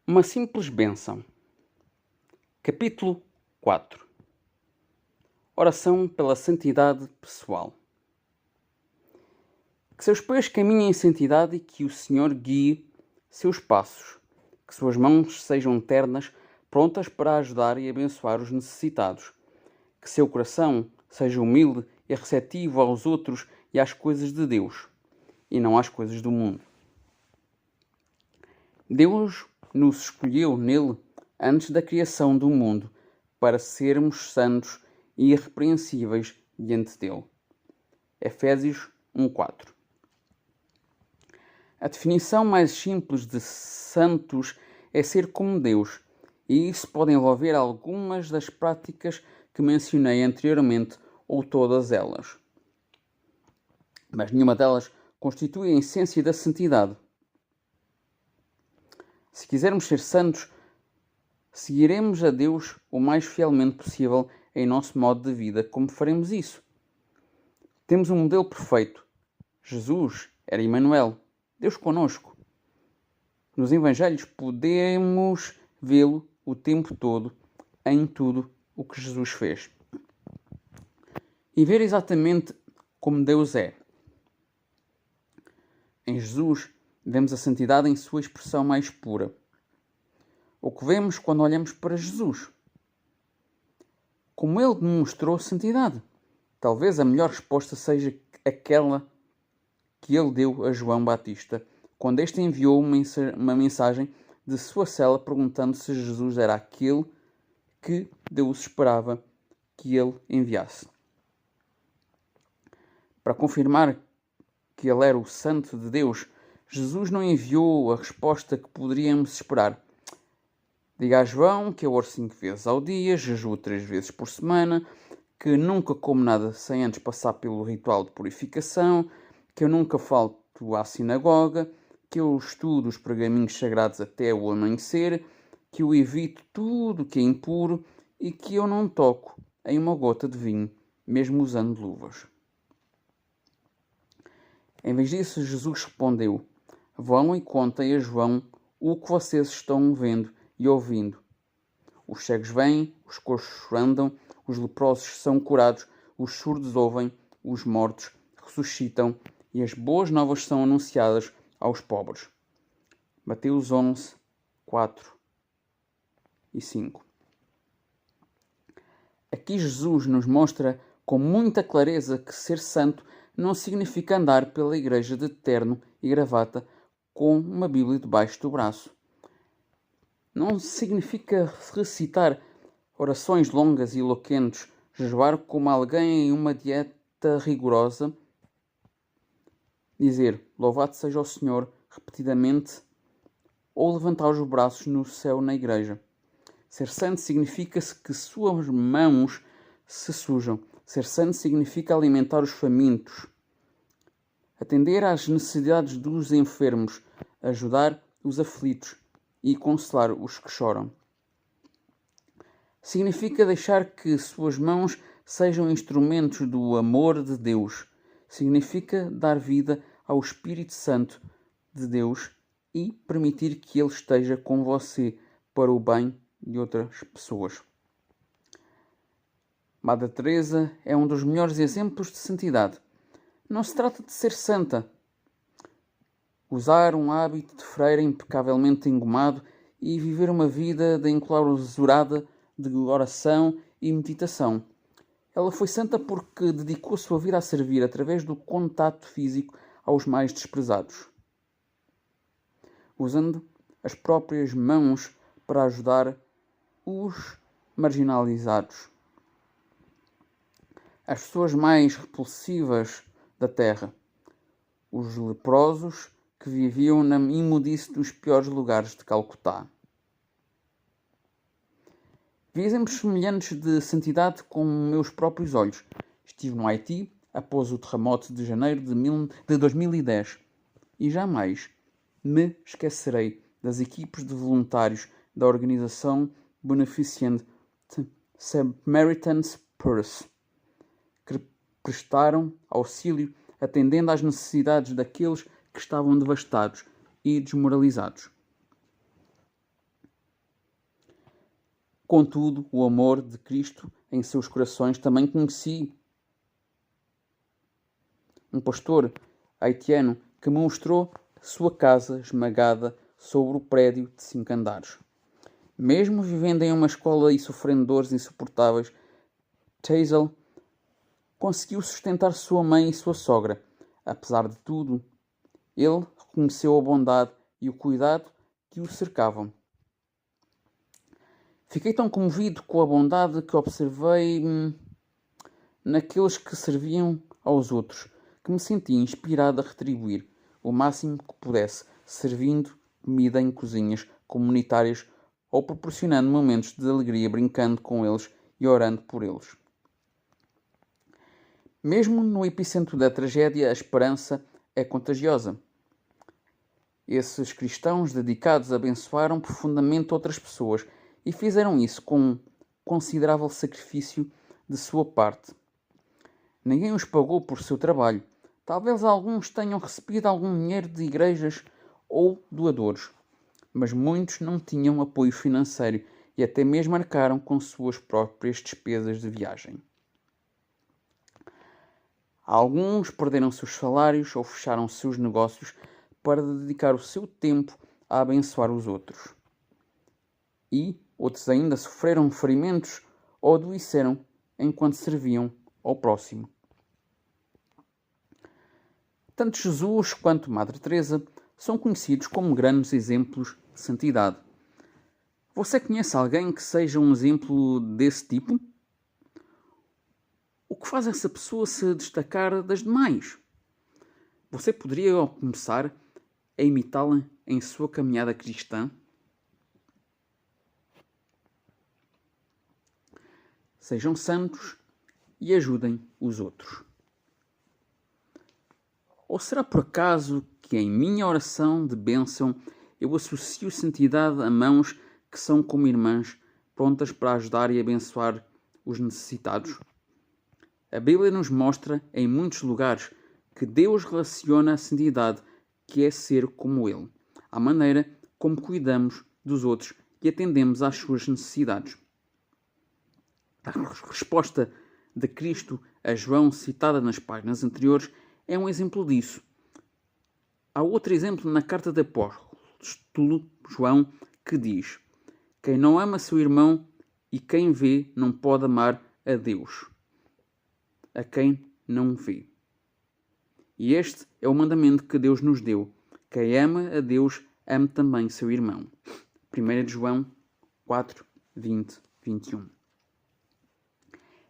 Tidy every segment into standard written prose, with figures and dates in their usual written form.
Uma simples bênção. Capítulo 4. Oração pela santidade pessoal. Que seus pés caminhem em santidade e que o Senhor guie seus passos. Que suas mãos sejam ternas, prontas para ajudar e abençoar os necessitados. Que seu coração seja humilde e receptivo aos outros e às coisas de Deus, e não às coisas do mundo. Deus nos escolheu nele antes da criação do mundo para sermos santos e irrepreensíveis diante dele. Efésios 1:4. A definição mais simples de santos é ser como Deus, e isso pode envolver algumas das práticas que mencionei anteriormente ou todas elas. Mas nenhuma delas constitui a essência da santidade. Se quisermos ser santos, seguiremos a Deus o mais fielmente possível em nosso modo de vida. Como faremos isso? Temos um modelo perfeito. Jesus era Emmanuel, Deus conosco. Nos Evangelhos podemos vê-lo o tempo todo em tudo o que Jesus fez. E ver exatamente como Deus é. Em Jesus, vemos a santidade em sua expressão mais pura. O que vemos quando olhamos para Jesus? Como ele demonstrou santidade? Talvez a melhor resposta seja aquela que ele deu a João Batista, quando este enviou uma mensagem de sua cela perguntando se Jesus era aquele que Deus esperava que ele enviasse. Para confirmar que ele era o Santo de Deus, Jesus não enviou a resposta que poderíamos esperar. Diga a João que eu oro 5 vezes ao dia, jejuo 3 vezes por semana, que nunca como nada sem antes passar pelo ritual de purificação, que eu nunca falto à sinagoga, que eu estudo os pergaminhos sagrados até o amanhecer, que eu evito tudo que é impuro e que eu não toco em uma gota de vinho, mesmo usando luvas. Em vez disso, Jesus respondeu: vão e contem a João o que vocês estão vendo e ouvindo. Os cegos vêm, os coxos andam, os leprosos são curados, os surdos ouvem, os mortos ressuscitam e as boas novas são anunciadas aos pobres. Mateus 11, 4 e 5. Aqui Jesus nos mostra com muita clareza que ser santo não significa andar pela igreja de terno e gravata com uma Bíblia debaixo do braço. Não significa recitar orações longas e eloquentes, jejuar como alguém em uma dieta rigorosa, dizer louvado seja o Senhor repetidamente ou levantar os braços no céu na igreja. Ser santo significa que suas mãos se sujam. Ser santo significa alimentar os famintos, atender às necessidades dos enfermos, ajudar os aflitos e consolar os que choram. Significa deixar que suas mãos sejam instrumentos do amor de Deus. Significa dar vida ao Espírito Santo de Deus e permitir que Ele esteja com você para o bem de outras pessoas. Madre Teresa é um dos melhores exemplos de santidade. Não se trata de ser santa, usar um hábito de freira impecavelmente engomado e viver uma vida de enclausurada de oração e meditação. Ela foi santa porque dedicou a sua vida a servir através do contato físico aos mais desprezados, usando as próprias mãos para ajudar os marginalizados, as pessoas mais repulsivas da terra, os leprosos que viviam na imundície dos piores lugares de Calcutá. Vi exemplos semelhantes de santidade com meus próprios olhos. Estive no Haiti após o terremoto de janeiro de 2010 e jamais me esquecerei das equipes de voluntários da organização beneficente Samaritan's Purse, que prestaram auxílio atendendo às necessidades daqueles que estavam devastados e desmoralizados. Contudo, o amor de Cristo em seus corações também conheci um pastor haitiano que me mostrou sua casa esmagada sobre o prédio de 5 andares. Mesmo vivendo em uma escola e sofrendo dores insuportáveis, Tazel conseguiu sustentar sua mãe e sua sogra. Apesar de tudo, ele reconheceu a bondade e o cuidado que o cercavam. Fiquei tão comovido com a bondade que observei naqueles que serviam aos outros, que me senti inspirado a retribuir o máximo que pudesse, servindo comida em cozinhas comunitárias ou proporcionando momentos de alegria brincando com eles e orando por eles. Mesmo no epicentro da tragédia, a esperança é contagiosa. Esses cristãos dedicados abençoaram profundamente outras pessoas e fizeram isso com considerável sacrifício de sua parte. Ninguém os pagou por seu trabalho. Talvez alguns tenham recebido algum dinheiro de igrejas ou doadores, mas muitos não tinham apoio financeiro e até mesmo arcaram com suas próprias despesas de viagem. Alguns perderam seus salários ou fecharam seus negócios para dedicar o seu tempo a abençoar os outros. E outros ainda sofreram ferimentos ou adoeceram enquanto serviam ao próximo. Tanto Jesus quanto Madre Teresa são conhecidos como grandes exemplos de santidade. Você conhece alguém que seja um exemplo desse tipo? O que faz essa pessoa se destacar das demais? Você poderia começar a imitá-la em sua caminhada cristã? Sejam santos e ajudem os outros. Ou será por acaso que em minha oração de bênção eu associo santidade a mãos que são como irmãs, prontas para ajudar e abençoar os necessitados? A Bíblia nos mostra em muitos lugares que Deus relaciona a santidade, que é ser como Ele, à maneira como cuidamos dos outros e atendemos às suas necessidades. A resposta de Cristo a João, citada nas páginas anteriores, é um exemplo disso. Há outro exemplo na carta de apóstolo João que diz: quem não ama seu irmão e quem vê não pode amar a Deus, a quem não vê. E este é o mandamento que Deus nos deu: quem ama a Deus, ame também seu irmão. 1 João 4, 20, 21.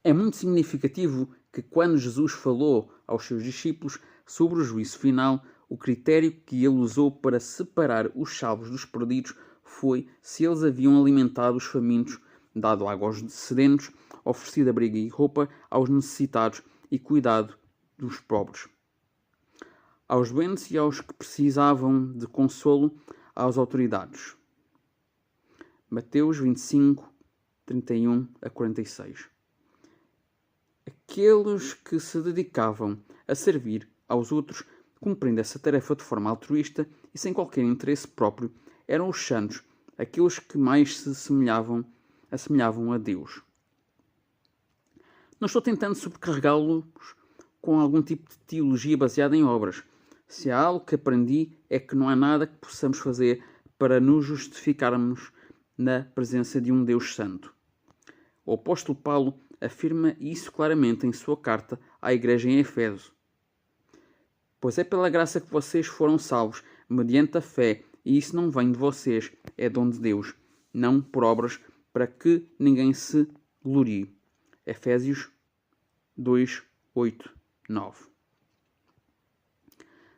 É muito significativo que quando Jesus falou aos seus discípulos sobre o juízo final, o critério que ele usou para separar os salvos dos perdidos foi se eles haviam alimentado os famintos, dado água aos sedentos, oferecido abrigo e roupa aos necessitados e cuidado dos pobres. Aos doentes e aos que precisavam de consolo, às autoridades. Mateus 25, 31 a 46. Aqueles que se dedicavam a servir aos outros, cumprindo essa tarefa de forma altruísta e sem qualquer interesse próprio, eram os santos, aqueles que mais se assemelhavam a Deus. Não estou tentando sobrecarregá-los com algum tipo de teologia baseada em obras. Se há algo que aprendi é que não há nada que possamos fazer para nos justificarmos na presença de um Deus santo. O apóstolo Paulo afirma isso claramente em sua carta à igreja em Éfeso. Pois é pela graça que vocês foram salvos, mediante a fé, e isso não vem de vocês, é dom de Deus, não por obras, para que ninguém se glorie. Efésios 2, 8, 9.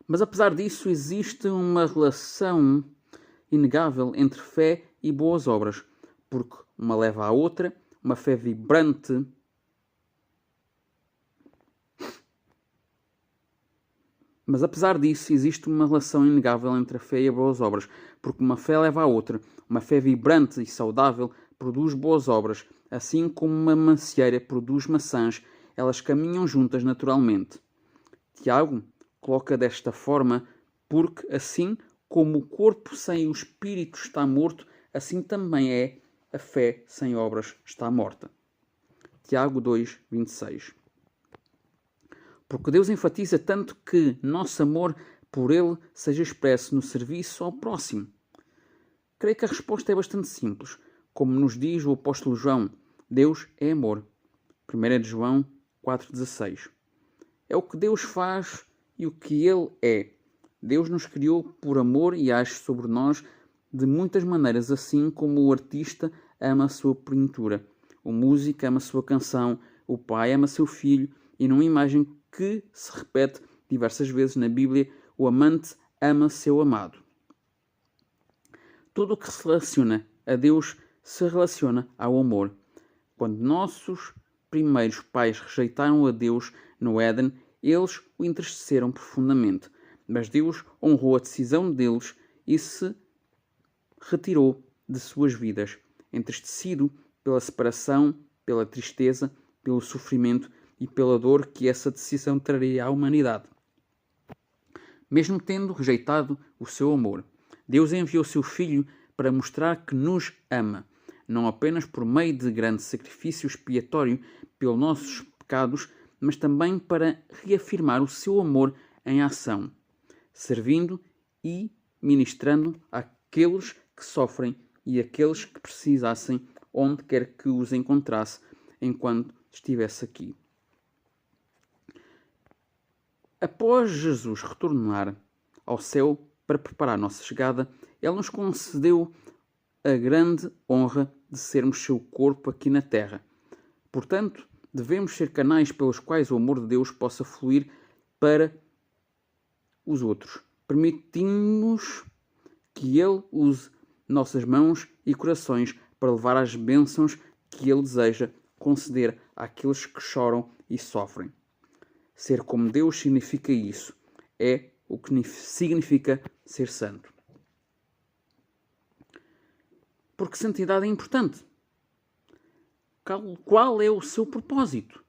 Mas apesar disso, existe uma relação inegável entre fé e boas obras, porque uma leva à outra, uma fé vibrante Mas apesar disso, existe uma relação inegável entre a fé e as boas obras, porque uma fé leva à outra. Uma fé vibrante e saudável produz boas obras, assim como uma macieira produz maçãs, elas caminham juntas naturalmente. Tiago coloca desta forma, porque assim como o corpo sem o espírito está morto, assim também é a fé sem obras está morta. Tiago 2, 26. Porque Deus enfatiza tanto que nosso amor por Ele seja expresso no serviço ao próximo. Creio que a resposta é bastante simples. Como nos diz o apóstolo João, Deus é amor. 1 de João 4,16. É o que Deus faz e o que Ele é. Deus nos criou por amor e age sobre nós de muitas maneiras, assim como o artista ama a sua pintura, o músico ama a sua canção, o pai ama seu filho, e numa imagem que se repete diversas vezes na Bíblia, o amante ama seu amado. Tudo o que se relaciona a Deus se relaciona ao amor. Quando nossos primeiros pais rejeitaram a Deus no Éden, eles o entristeceram profundamente, mas Deus honrou a decisão deles e se retirou de suas vidas, entristecido pela separação, pela tristeza, pelo sofrimento e pela dor que essa decisão traria à humanidade. Mesmo tendo rejeitado o seu amor, Deus enviou seu Filho para mostrar que nos ama, não apenas por meio de grande sacrifício expiatório pelos nossos pecados, mas também para reafirmar o seu amor em ação, servindo e ministrando àqueles que sofrem e àqueles que precisassem, onde quer que os encontrasse, enquanto estivesse aqui. Após Jesus retornar ao céu para preparar a nossa chegada, Ele nos concedeu a grande honra de sermos seu corpo aqui na terra. Portanto, devemos ser canais pelos quais o amor de Deus possa fluir para os outros. Permitimos que Ele use nossas mãos e corações para levar as bênçãos que Ele deseja conceder àqueles que choram e sofrem. Ser como Deus significa isso. É o que significa ser santo. Porque santidade é importante. Qual é o seu propósito?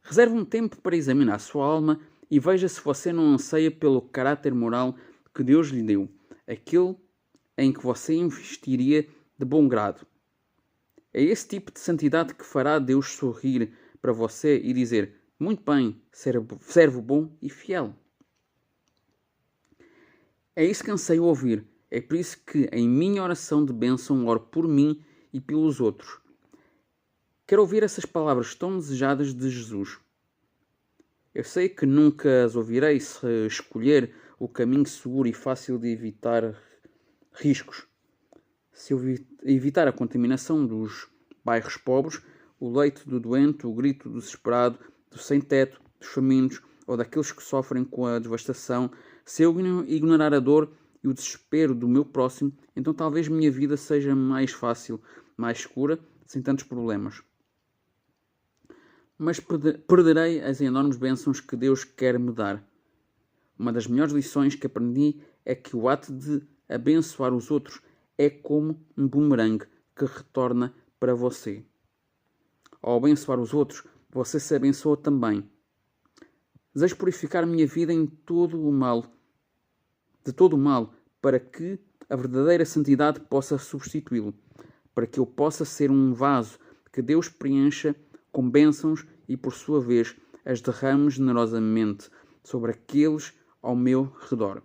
Reserve um tempo para examinar a sua alma e veja se você não anseia pelo caráter moral que Deus lhe deu, aquele em que você investiria de bom grado. É esse tipo de santidade que fará Deus sorrir para você e dizer: muito bem, servo bom e fiel. É isso que anseio ouvir. É por isso que em minha oração de bênção oro por mim e pelos outros. Quero ouvir essas palavras tão desejadas de Jesus. Eu sei que nunca as ouvirei se escolher o caminho seguro e fácil de evitar riscos. Se eu evitar a contaminação dos bairros pobres, o leito do doente, o grito do desesperado, do sem-teto, dos famintos ou daqueles que sofrem com a devastação, se eu ignorar a dor e o desespero do meu próximo, então talvez minha vida seja mais fácil, mais segura, sem tantos problemas. Mas perderei as enormes bênçãos que Deus quer me dar. Uma das melhores lições que aprendi é que o ato de abençoar os outros é como um bumerangue que retorna para você. Ao abençoar os outros, você se abençoa também. Desejo purificar a minha vida de todo o mal, para que a verdadeira santidade possa substituí-lo, para que eu possa ser um vaso que Deus preencha com bênçãos e, por sua vez, as derrame generosamente sobre aqueles ao meu redor.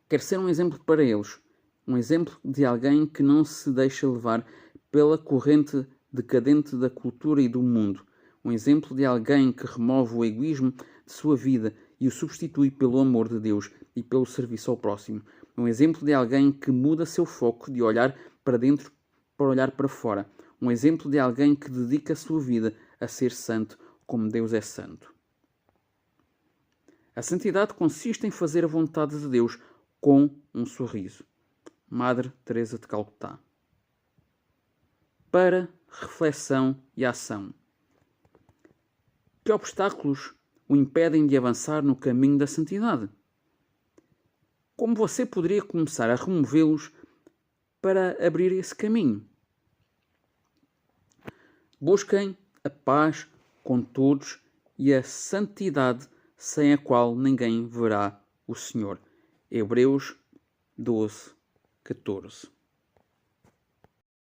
Quero ser um exemplo para eles, um exemplo de alguém que não se deixa levar pela corrente decadente da cultura e do mundo, um exemplo de alguém que remove o egoísmo de sua vida e o substitui pelo amor de Deus e pelo serviço ao próximo, um exemplo de alguém que muda seu foco de olhar para dentro para olhar para fora, um exemplo de alguém que dedica a sua vida a ser santo como Deus é santo. A santidade consiste em fazer a vontade de Deus com um sorriso. Madre Teresa de Calcutá. Para reflexão e ação. Que obstáculos o impedem de avançar no caminho da santidade? Como você poderia começar a removê-los para abrir esse caminho? Busquem a paz com todos e a santidade sem a qual ninguém verá o Senhor. Hebreus 12, 14.